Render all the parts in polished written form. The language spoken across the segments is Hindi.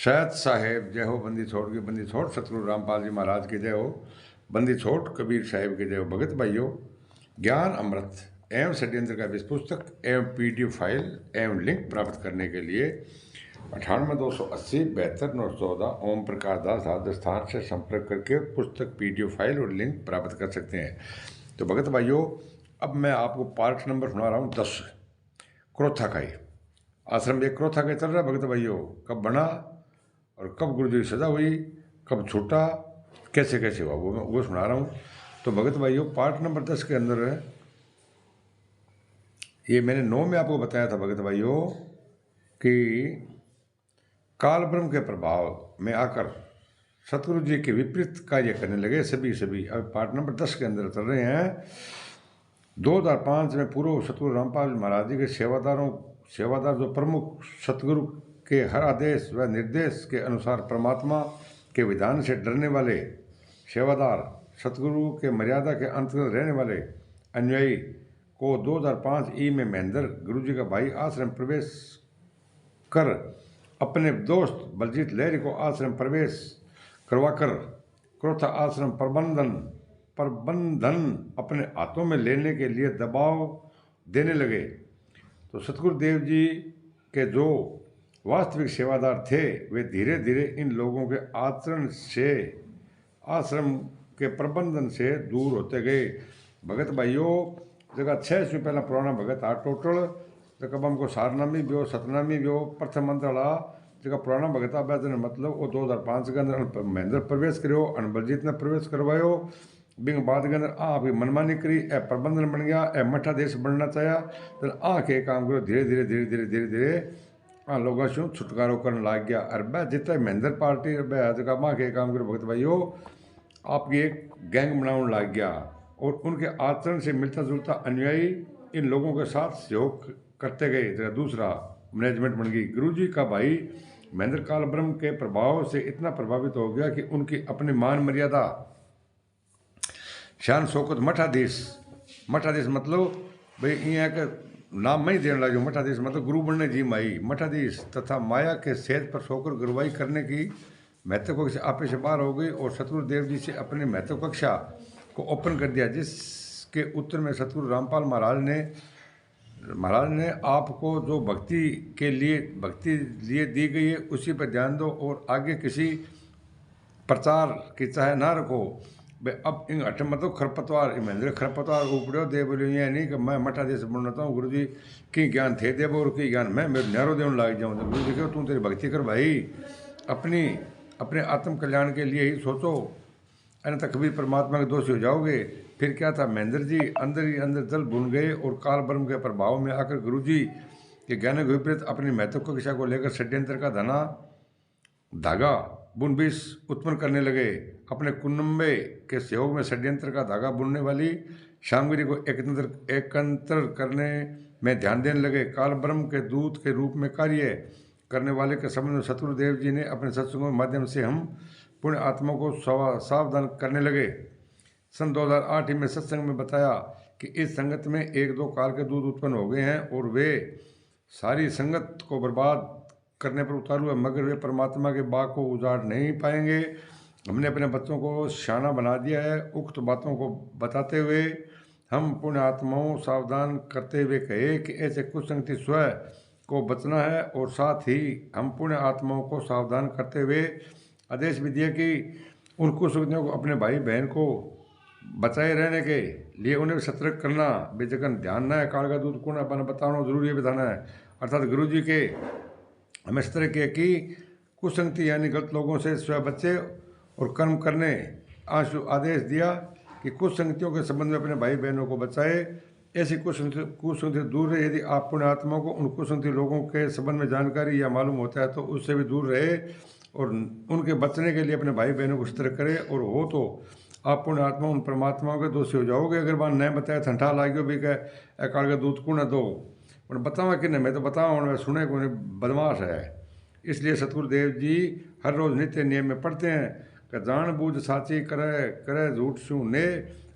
शहद साहेब जय हो, बंदी छोड़ की बंदी छोड़, सतगुरु रामपाल जी महाराज की जय हो, बंदी छोड़ कबीर साहेब की जय हो। भगत भाइयों, ज्ञान अमृत एवं षड्यंत्र का विषय पुस्तक एवं पीडीएफ फाइल एवं लिंक प्राप्त करने के लिए 98 280 72 914 ओम प्रकाश दास आदि स्थान से संपर्क करके पुस्तक पीडीएफ फाइल और लिंक प्राप्त कर सकते हैं। तो भगत भाइयों, अब मैं आपको पार्ट नंबर सुना रहा हूँ 10, क्रोथा खाई। आश्रम एक क्रोथा खाई चल रहा है भगत भाइयों। कब बना और कब गुरु जी की सजा हुई, कब छूटा, कैसे कैसे हुआ, वो सुना रहा हूँ। तो भगत भाइयों, पार्ट नंबर 10 के अंदर है, ये मैंने 9 में आपको बताया था भगत भाइयों कि काल ब्रह्म के प्रभाव में आकर सतगुरु जी के विपरीत कार्य करने लगे सभी। अब पार्ट नंबर 10 के अंदर चल रहे हैं। 2005 में पूर्व सतगुरु रामपाल महाराज जी के सेवादार जो प्रमुख सतगुरु के हर आदेश व निर्देश के अनुसार परमात्मा के विधान से डरने वाले सेवादार, सतगुरु के मर्यादा के अंतर्गत रहने वाले अनुयायी को 2005 में महेंद्र गुरु जी का भाई आश्रम प्रवेश कर अपने दोस्त बलजीत लहरी को आश्रम प्रवेश करवाकर क्रोथा आश्रम प्रबंधन अपने हाथों में लेने के लिए दबाव देने लगे। तो सतगुरु देव जी के जो वास्तविक सेवादार थे वे धीरे धीरे इन लोगों के आचरण से, आश्रम के प्रबंधन से दूर होते गए। भगत भाइयों, जगह 6 से पहला पुराना भगत आ टोटल जब हमको सारनामी भी हो, सतनामी भी हो, प्रथम मंत्राला जगह पुराना भगत आ बैठने मतलब वो 2005 के अंदर महेंद्र प्रवेश करो, अनबलजीत ने प्रवेश करवायो। बिंग बाद के अंदर आपकी मनमानी करी, ए प्रबंधन बन गया, ए मठा देश बनना चाहा, तो के काम करो धीरे धीरे लोगों से छुटकारो करने लग गया। और वह जितना महेंद्र पार्टी जगह माँ के काम करो भगत भाइयों, आपकी एक गैंग बनाने लग गया और उनके आचरण से मिलता जुलता अनुयायी इन लोगों के साथ सहयोग करते गए। जगह दूसरा मैनेजमेंट बन गई। गुरु जी का भाई महेंद्र काल ब्रह्म के प्रभाव से इतना प्रभावित हो गया कि उनकी अपनी मान मर्यादा, शान शौकत, मठाधीश मतलब भाई यहाँ का नाम में ही देने लगे। मठाधीश मतलब गुरु बनने जी माई, मठाधीश तथा माया के सेज पर सोकर गुरुवाई करने की महत्व कक्षा आपे से बाहर हो गई और सतगुरु देव जी से अपनी महत्व कक्षा को ओपन कर दिया, जिसके उत्तर में सतगुरु रामपाल महाराज ने आपको जो भक्ति लिए दी गई है उसी पर ध्यान दो और आगे किसी प्रचार की चाहे ना रखो। भाई अब इन अठ मतलब खरपतवार महेंद्र खरपतवार उपड़ो दे बोलो, ये नहीं कि मैं मठाधीश बनता हूँ, गुरु जी की ज्ञान थे दे और की ज्ञान मैं मेरे न्यारो देने लग जाऊँ। तो गुरु जी कहो तू तेरी भक्ति कर भाई, अपने आत्म कल्याण के लिए ही सोचो, अन्यथा कभी परमात्मा के दोषी हो जाओगे। फिर क्या था, महेंद्र जी अंदर ही अंदर जल भून गए और काल ब्रह्म के प्रभाव में आकर गुरु जी के ज्ञान के विपरीत अपनी महत्व कक्षा को लेकर षड्यंत्र का धागा बुनबीस उत्पन्न करने लगे। अपने कुनम्बे के सहयोग में षड्यंत्र का धागा बुनने वाली सामग्री को एकत्र करने में ध्यान देने लगे। काल ब्रह्म के दूत के रूप में कार्य करने वाले के संबंध में सतगुरु देव जी ने अपने सत्संगों के माध्यम से हम पुण्य आत्मा को सावधान करने लगे। सन 2008 में सत्संग में बताया कि इस संगत में 1-2 काल के दूत उत्पन्न हो गए हैं और वे सारी संगत को बर्बाद करने पर उतारू है, मगर वे परमात्मा के बाग को उजाड़ नहीं पाएंगे। हमने अपने बच्चों को शाना बना दिया है। उक्त बातों को बताते हुए हम पुण्य आत्माओं सावधान करते हुए कहे कि ऐसे कुसंगति स्वयं को बचना है और साथ ही हम पुण्य आत्माओं को सावधान करते हुए आदेश भी दिया कि उन कुसंगतियों को अपने भाई बहन को बचाए रहने के लिए उन्हें सतर्क करना, बेजगन ध्यान न है, काल का दूध कौन अपना बताना जरूरी है, बताना है। अर्थात गुरु जी के हमें इस तरह के कि कुसंगति यानी गलत लोगों से स्वयं बचे और कर्म करने आदेश दिया कि कुसंगतियों के संबंध में अपने भाई बहनों को बचाए। ऐसी कुसंगति दूर रहे। यदि आप पुण्य आत्मा को उन कुसंगति लोगों के संबंध में जानकारी या मालूम होता है तो उससे भी दूर रहे और उनके बचने के लिए अपने भाई बहनों को सतर्क करे। और हो तो आप पुण्य आत्मा उन परमात्माओं के दोषी हो जाओगे। अगर बात नहीं बताया ठंडा लागे भी कह काल का दूध कौन दो और बतावा कि नहीं, मैं तो बतावा सुने को बदमाश है। इसलिए सतगुरु देव जी हर रोज नित्य नियम में पढ़ते हैं कि जान बूझ साची करे झूठ सू ने,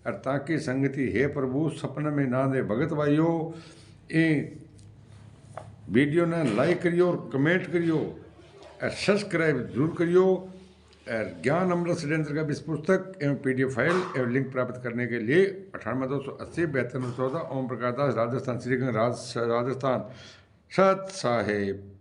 और ताकि संगति हे प्रभु सपन में ना दे। भगत भाइयों, वीडियो ने लाइक करियो और कमेंट करियो सब्सक्राइब जरूर करियो। ज्ञान अमृत षड्यंत्र का इस पुस्तक एवं PDF फाइल एवं लिंक प्राप्त करने के लिए 98 280 72 14 ओम प्रकाश दास, राजस्थान, श्रीगंज राजस्थान। सत साहेब।